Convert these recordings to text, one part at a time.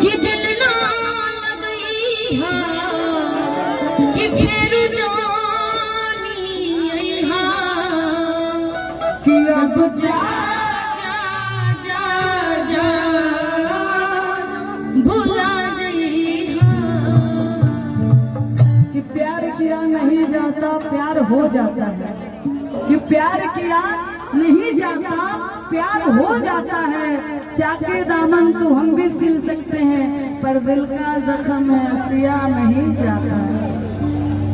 कि दिल ना लगई हा कि फेर जानी हा कि अब जा जा जा जा भुला जई हा कि प्यार किया नहीं जाता प्यार हो जाता है, कि प्यार किया नहीं जाता प्यार हो जाता है। चाके दामन तो हम भी सिल सकते हैं पर दिल का जख्म है सिया नहीं जाता है।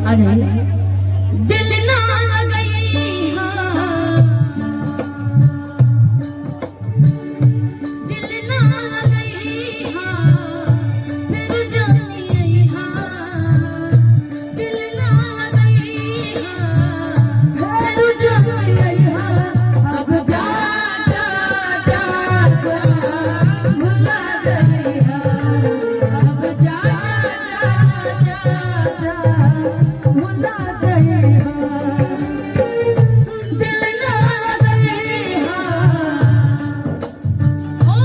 आ जाइए। दिल ना लगई हा दिल ना लगई हा फिर जानी हा दिल ना लगई हा फिर जानी हा अब जा जा जा जा भुला जाई हा अब जा जा जा जा भुला जाई हा दिल ना लगई हा ओ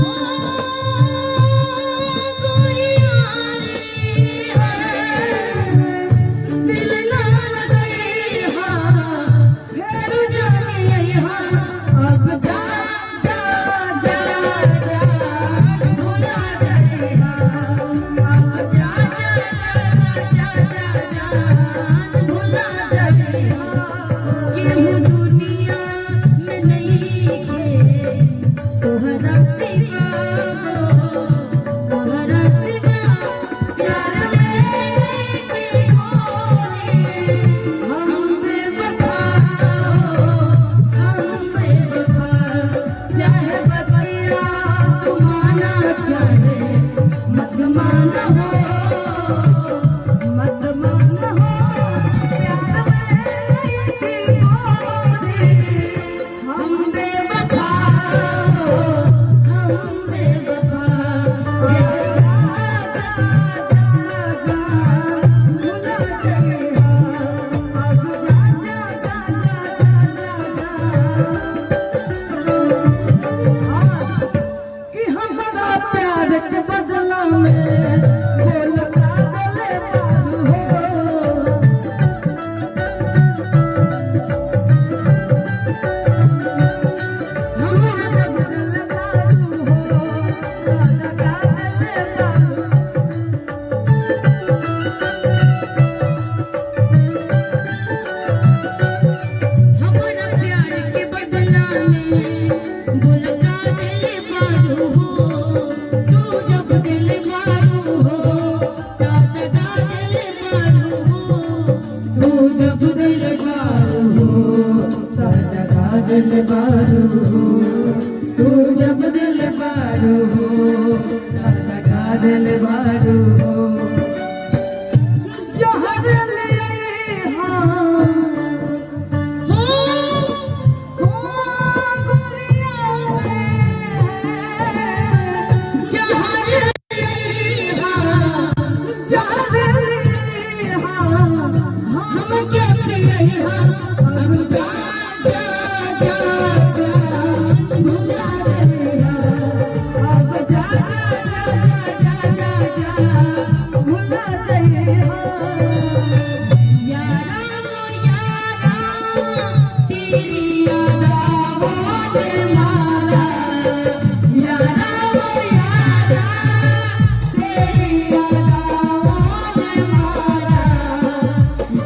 गोरिया रे दिल ना लगई हा फिर जानी हा अब जा जा जा जा भुला जाई हा अब जा जा जा जा जा भुला जाई हा। केहू दुनिया में नहीं खे तोहरा सिवा तोहरा सिवा प्यार में नहीं होने हम बेवफा हम बेवफा चाहे बतिया तू माना चाहे मत माना हो मत माना हो प्यार में नहीं होने हम बेवफा हो हम बेवफा जा जा जा जा भुला जाई हा अब जा जा जा जा जा कि हमारा प्यार के बदला में बोल पागल पागल हो हमारा बदल पागल हो लगा दिल पागल हमारा प्यार के बदला में भुलका दिल मारू हो तू जब दिल मारू हो दगा दिल मारू हो तू जब दिल मारू हो लगा दिल मारू हो तू जब दिल मारू हो लगा दिल मारू हो जहर ले हाँ हो गोरिया जहर जहर हम क्या पिए अब जा जा जा जा भुला रहे अब जा जा जा जा जा भुला रहे यारा वो यारा तेरी याद आवाज़ मारा यारा वो यारा तेरी याद आवाज़ मारा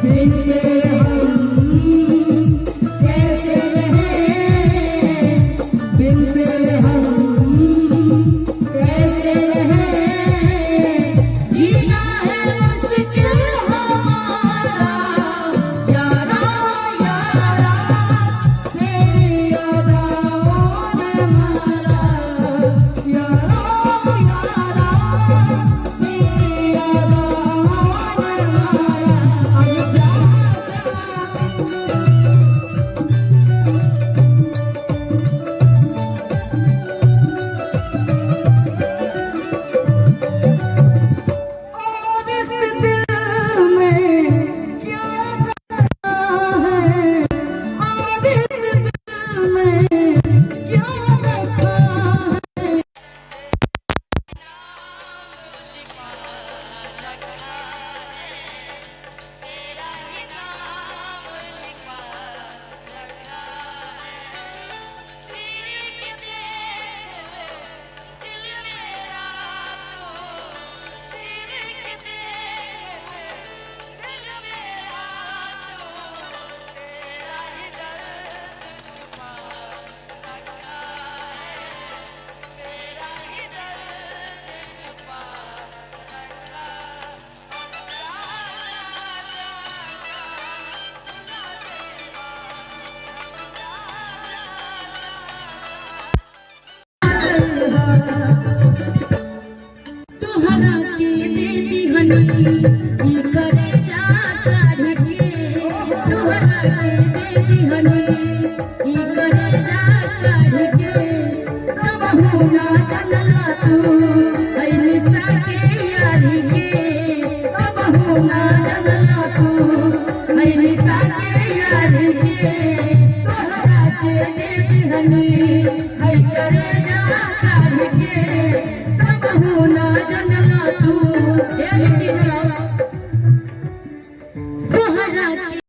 बिन तेरे हम कैसे रहे बिन तेरे हम कैसे रहे जीना है मुश्किल हमारा ना जानला तू